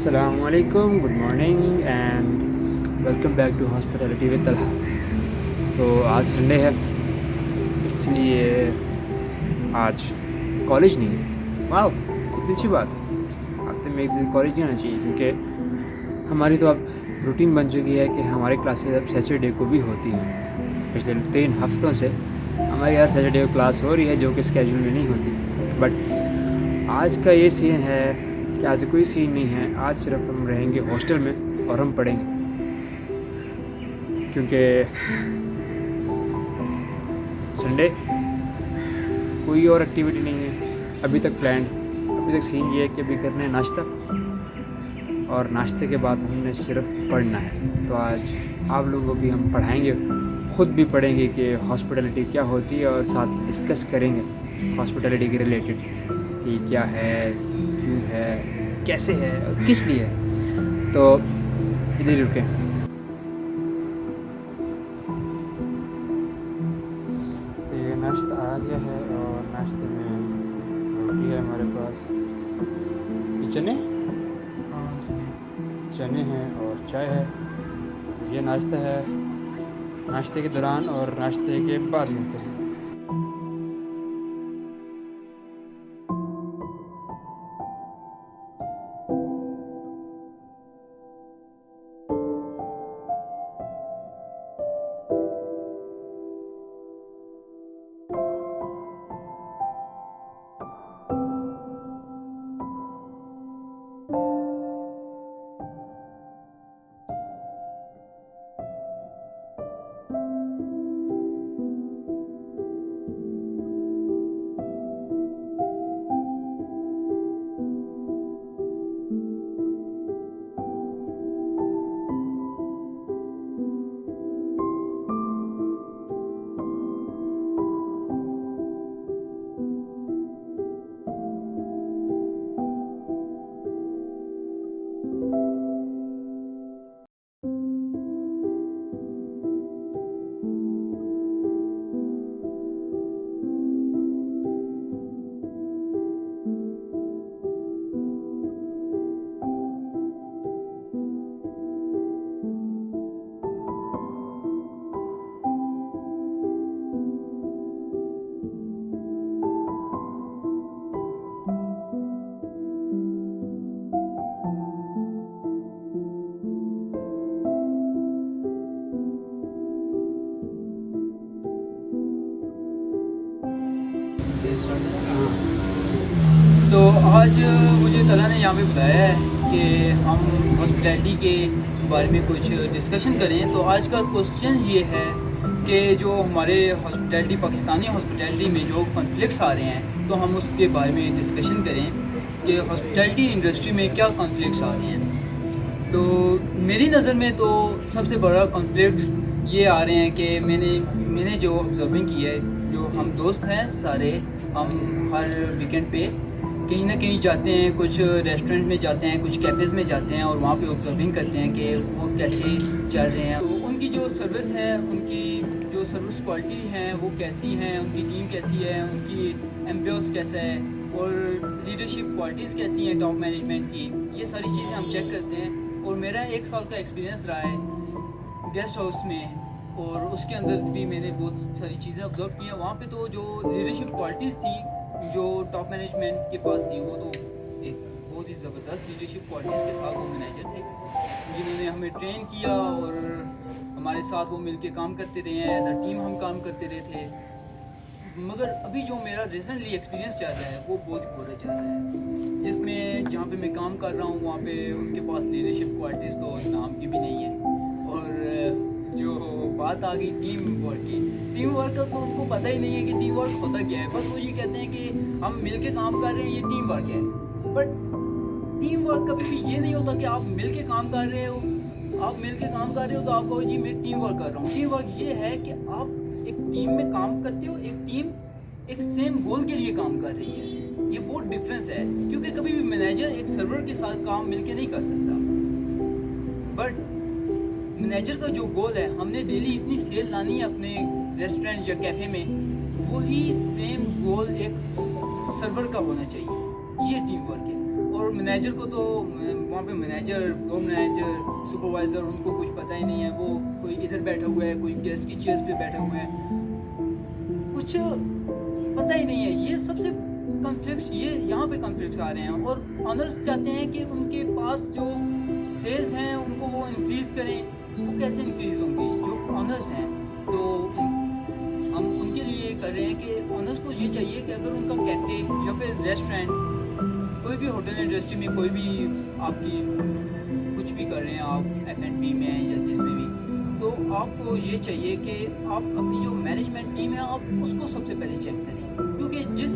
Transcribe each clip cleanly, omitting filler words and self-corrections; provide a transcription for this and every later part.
अस्सलामुअलैकुम, good morning and welcome back to hospitality with Talha. तो आज संडे है, इसलिए आज कॉलेज नहीं है। वाह, कितनी अच्छी बात है। हफ्ते में एक दिन कॉलेज नहीं होना चाहिए, क्योंकि हमारी तो अब रूटीन बन चुकी है कि हमारी क्लासेस अब सैटरडे को भी होती हैं। पिछले 3 हफ्तों से हमारी हर सैटरडे को क्लास हो रही है, जो कि स्केड्यूल में नहीं होती। बट आज का ये सीन है कि आज कोई सीन नहीं है। आज सिर्फ हम रहेंगे हॉस्टल में और हम पढ़ेंगे, क्योंकि संडे कोई और एक्टिविटी नहीं है अभी तक प्लान। अभी तक सीन ये है कि अभी करना है नाश्ता, और नाश्ते के बाद हमने सिर्फ पढ़ना है। तो आज आप लोगों को भी हम पढ़ाएंगे, ख़ुद भी पढ़ेंगे कि हॉस्पिटैलिटी क्या होती है, और साथ डिस्कस करेंगे हॉस्पिटैलिटी के रिलेटेड कि क्या है, क्यों है, कैसे है और किस लिए है। तो इधर ही रुकें। तो ये नाश्ता आ गया है, और नाश्ते में रोटी है हमारे पास, ये चने हैं और चाय है। तो ये नाश्ता है, नाश्ते के दौरान और नाश्ते के बाद मिलते हैं। तो आज मुझे तला ने यहाँ पे बुलाया है कि हम हॉस्पिटैलिटी के बारे में कुछ डिस्कशन करें। तो आज का क्वेश्चन ये है कि जो हमारे हॉस्पिटैलिटी, पाकिस्तानी हॉस्पिटैलिटी में जो कॉन्फ्लिक्ट्स आ रहे हैं, तो हम उसके बारे में डिस्कशन करें कि हॉस्पिटैलिटी इंडस्ट्री में क्या कॉन्फ्लिक्ट्स आ रहे हैं। तो मेरी नज़र में तो सबसे बड़ा कॉन्फ्लिक्ट ये आ रहे हैं कि मैंने जो ऑब्जर्विंग की है, जो हम दोस्त हैं सारे, हम हर वीकेंड पे कहीं ना कहीं जाते हैं, कुछ रेस्टोरेंट में जाते हैं, कुछ कैफ़ेज़ में जाते हैं, और वहाँ पे ऑब्जर्विंग करते हैं कि वो कैसे चल रहे हैं। तो उनकी जो सर्विस है, उनकी जो सर्विस क्वालिटी है वो कैसी हैं, उनकी टीम कैसी है, उनकी एम्प्लॉयज़ कैसा है, और लीडरशिप क्वालिटीज़ कैसी हैं टॉप मैनेजमेंट की। ये सारी चीज़ें हम चेक करते हैं। और मेरा 1 साल का एक्सपीरियंस रहा है गेस्ट हाउस में, और उसके अंदर भी मैंने बहुत सारी चीज़ें ऑब्जर्व की हैं। वहाँ पे तो जो लीडरशिप क्वालिटीज़ थी जो टॉप मैनेजमेंट के पास थी, वो तो एक बहुत ही ज़बरदस्त लीडरशिप क्वालिटीज़ के साथ वो मैनेजर थे, जिन्होंने हमें ट्रेन किया और हमारे साथ वो मिलके काम करते रहे हैं। एज अ टीम हम काम करते रहे थे। मगर अभी जो मेरा रिसेंटली एक्सपीरियंस चल रहा है वो बहुत ही बुरा चल रहा है, जिसमें जहाँ पे मैं काम कर रहा हूँ वहाँ पे उनके पास लीडरशिप क्वालिटीज़ तो नाम की भी नहीं है। और जो बात आ गई टीम वर्क का, तो उनको पता ही नहीं है कि टीम वर्क होता क्या है। बस वो ये कहते हैं कि हम मिलके काम कर रहे हैं, ये टीम वर्क है। बट टीम वर्क कभी भी ये नहीं होता कि आप मिलके काम कर रहे हो, तो आप कहो जी मैं टीम वर्क कर रहा हूँ। टीम वर्क ये है कि आप एक टीम में काम करते हो, एक टीम एक सेम गोल के लिए काम कर रही है। ये बहुत डिफरेंस है, क्योंकि कभी भी मैनेजर एक सर्वर के साथ काम मिलके नहीं कर सकता। बट मैनेजर का जो गोल है, हमने डेली इतनी सेल लानी है अपने रेस्टोरेंट या कैफ़े में, वही सेम गोल एक सर्वर का होना चाहिए। ये टीम वर्क है। और मैनेजर को तो वहाँ पे मैनेजर, फ्लोर मैनेजर, सुपरवाइज़र, उनको कुछ पता ही नहीं है। वो कोई इधर बैठा हुआ है, कोई गेस्ट की चेयर्स पे बैठे हुए हैं, कुछ पता ही नहीं है। ये सबसे कॉन्फ्लिक्ट्स, ये यहाँ पे कॉन्फ्लिक्ट्स आ रहे हैं। और ऑनर्स चाहते हैं कि उनके पास जो सेल्स हैं उनको वो इंक्रीज़ करें। वो कैसे इंक्रीज़ होंगी? जो ऑनर्स हैं, तो हम उनके लिए कर रहे हैं कि ऑनर्स को ये चाहिए कि अगर उनका कैफ़े या फिर रेस्टोरेंट, कोई भी होटल इंडस्ट्री में, कोई भी आपकी कुछ भी कर रहे हैं आप, F&B में या जिसमें भी, तो आपको ये चाहिए कि आप अपनी जो मैनेजमेंट टीम है आप उसको सबसे पहले चेक करें। क्योंकि जिस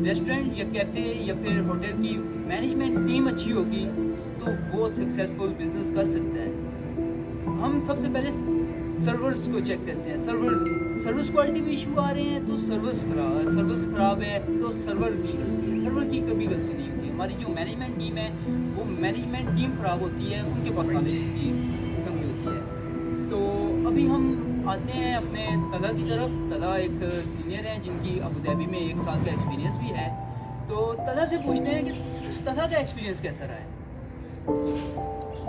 रेस्टोरेंट या कैफ़े या फिर होटल की मैनेजमेंट टीम अच्छी होगी तो वो सक्सेसफुल बिजनेस कर सकता है। हम सबसे पहले सर्वर्स को चेक करते हैं। सर्विस क्वालिटी में इशू आ रहे हैं तो सर्विस ख़राब है तो सर्वर की गलती है। सर्वर की कभी गलती नहीं होती। हमारी जो मैनेजमेंट टीम है वो मैनेजमेंट टीम ख़राब होती है, उनके पास नॉलेज की कमी होती है। तो अभी हम आते हैं अपने तला की तरफ। तला एक सीनियर हैं जिनकी अबू धाबी में 1 साल का एक्सपीरियंस भी है। तो तला से पूछते हैं कि तला का एक्सपीरियंस कैसा रहा है?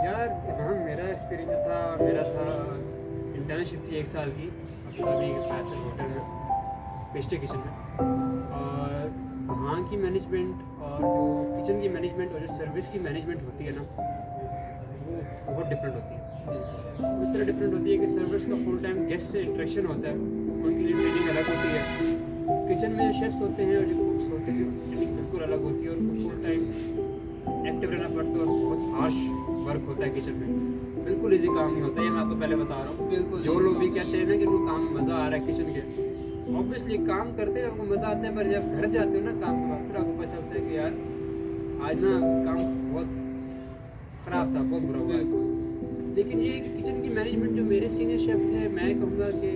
यार हाँ, मेरा एक्सपीरियंस था इंटर्नशिप थी 1 साल की अबू धाबी के 5 स्टार होटल में, बेस्टे किचन में। और वहाँ की मैनेजमेंट और जो किचन की मैनेजमेंट और जो सर्विस की मैनेजमेंट होती है ना, वो बहुत डिफरेंट होती है। उस तरह डिफरेंट होती है कि सर्विस का फुल टाइम गेस्ट से इंटरेक्शन होता है, उनके लिए ट्रेनिंग अलग होती है। किचन में शेफ्स होते हैं और जो कुक्स होते हैं, ट्रेनिंग बिल्कुल अलग होती है और उनको फुल टाइम एक्टिव रहना पड़ता है और बहुत हार्श वर्क होता है किचन में। बिल्कुल इजी काम नहीं होता है, ये मैं आपको पहले बता रहा हूँ। बिल्कुल। जो लोग भी कहते हैं ना कि उनको काम में मज़ा आ रहा है किचन के, ऑब्वियसली काम करते हैं आपको मज़ा आता है, पर जब घर जाते हो ना काम के बाद फिर आपको पता चलता है कि यार आज ना काम बहुत ख़राब था, बहुत बुरा हुआ। लेकिन ये किचन की मैनेजमेंट जो मेरे सीनियर शेफ थे, मैं कहूँगा कि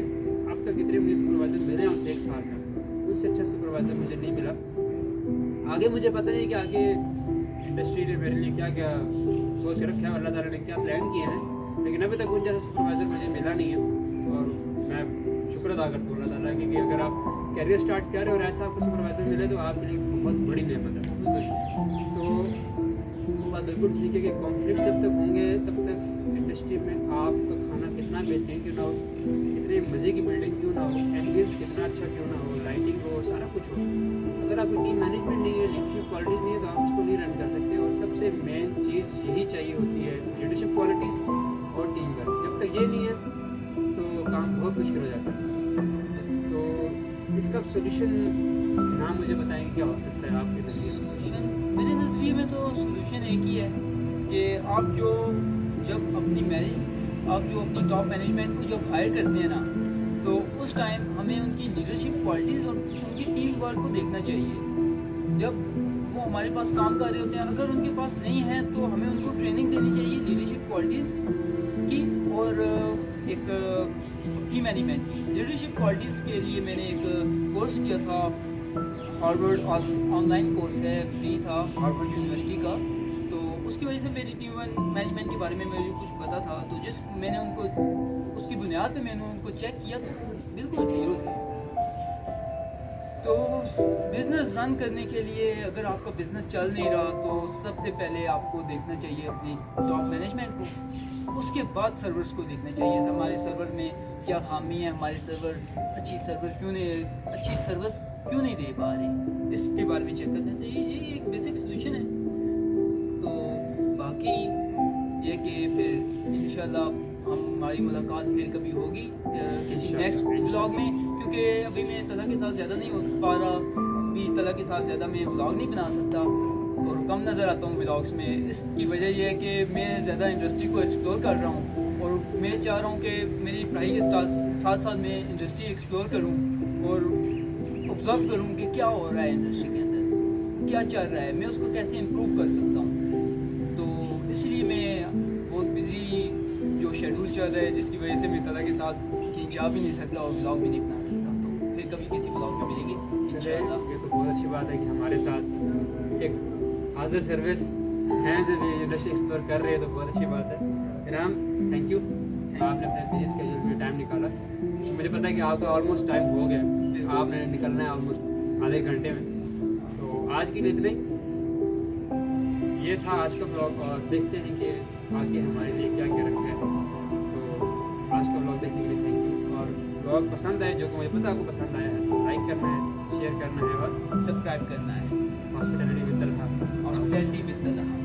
अब तक इतने मुझे सुपरवाइज़र मिले हैं उनसे 1 साल में, उससे अच्छा सुपरवाइज़र मुझे नहीं मिला। आगे मुझे पता नहीं कि आगे इंडस्ट्री ने मेरे लिए क्या क्या सोच के रखा है, अल्लाह ताला ने क्या प्लान किए हैं, लेकिन अभी तक उन जैसा सुपरवाइज़र मुझे मिला नहीं है। और मैं शुक्र अदा करता हूँ अल्लाह ताला की कि अगर आप कैरियर स्टार्ट कर रहे हो और ऐसा आपको सुपरवाइज़र मिले तो आपके लिए बहुत बड़ी नेमत है। तो वो बात बिल्कुल ठीक है कि कॉन्फ्लिक्ट जब तक होंगे तब तक इंडस्ट्री में आपका खाना कितना बेहतरीन क्यों ना हो, कितने मज़े की बिल्डिंग क्यों ना हो, एम्बियंस कितना अच्छा क्यों ना हो, लाइटिंग हो, सारा कुछ हो, अगर आपकी टीम मैनेजमेंट नहीं है, लीडरशिप क्वालिटीज़ नहीं है तो आप उसको नहीं रन कर सकते। और सबसे मेन चीज़ यही चाहिए होती है, लीडरशिप क्वालिटीज़ और टीम वर्क। जब तक ये नहीं है तो काम बहुत मुश्किल हो जाता है। तो इसका सोल्यूशन ना मुझे बताएंगे क्या हो सकता है आपके नज़रिए? सोल्यूशन मेरे नज़रिए में तो सोल्यूशन एक ही है कि आप जो अपनी टॉप मैनेजमेंट को जब हायर करते हैं ना, तो उस टाइम हमें उनकी लीडरशिप क्वालिटीज़ और उनकी टीम वर्क को देखना चाहिए। जब वो हमारे पास काम कर रहे होते हैं, अगर उनके पास नहीं है तो हमें उनको ट्रेनिंग देनी चाहिए लीडरशिप क्वालिटीज़ की और एक टीम मैनेजमेंट की। लीडरशिप क्वालिटीज़ के लिए मैंने एक कोर्स किया था, हार्वर्ड ऑनलाइन कोर्स है, फ्री था, हार्वर्ड यूनिवर्सिटी का। तो उसकी वजह से मेरी टीम मैनेजमेंट के बारे में मुझे कुछ पता था। तो मैंने उनको उसकी बुनियाद पे मैंने उनको चेक किया तो बिल्कुल ज़ीरो थे। तो बिज़नेस रन करने के लिए अगर आपका बिज़नेस चल नहीं रहा तो सबसे पहले आपको देखना चाहिए अपनी टॉप मैनेजमेंट को, उसके बाद सर्वर्स को देखना चाहिए हमारे सर्वर में क्या खामी है, हमारे सर्वर अच्छी सर्विस क्यों नहीं दे पा रहे, इसके बारे में चेक करना चाहिए। ये एक बेसिक सोल्यूशन है। तो बाकी ये कि फिर इंशाल्लाह हमारी मुलाकात फिर कभी होगी किसी नेक्स्ट व्लॉग में, क्योंकि अभी मैं तला के साथ ज़्यादा नहीं हो पा रहा, अभी तला के साथ ज़्यादा मैं व्लॉग नहीं बना सकता और कम नज़र आता हूँ व्लॉग्स में। इसकी वजह यह है कि मैं ज़्यादा इंडस्ट्री को एक्सप्लोर कर रहा हूँ और मैं चाह रहा हूँ कि मेरी पढ़ाई के साथ साथ मैं इंडस्ट्री एक्सप्लोर करूँ और ऑब्ज़र्व करूँ कि क्या हो रहा है इंडस्ट्री के अंदर, क्या चल रहा है, मैं उसको कैसे इम्प्रूव कर सकता हूँ। तो इसलिए मैं बहुत बिज़ी जो शेड्यूल चल रहा है जिसकी वजह से मैं तला के साथ कहीं जा भी नहीं सकता और व्लॉग भी नहीं बना सकता। तो फिर कभी किसी व्लॉग में मिलेंगे इंशाल्लाह। ये तो बहुत अच्छी बात है कि हमारे साथ एक हाजिर सर्विस हैं जब ये इंडस्ट्री एक्सप्लोर कर रहे हैं, तो बहुत अच्छी बात है। इनाम थैंक यू, आपने अपने बिजी स्केड्यूल में टाइम निकाला। मुझे पता है कि आपका ऑलमोस्ट टाइम हो गया, आपने निकलना है ऑलमोस्ट आधे घंटे में। तो आज के लिए इतना ही। ये था आज का ब्लॉग और देखते हैं कि आगे हमारे लिए क्या क्या रखा है। तो आज का ब्लॉग देखने के लिए थैंक यू। और ब्लॉग पसंद आए, जो कि मुझे पता है आपको पसंद आया है, तो लाइक करना है, शेयर करना है और सब्सक्राइब करना है। Hospitality with Talha. Hospitality with Talha.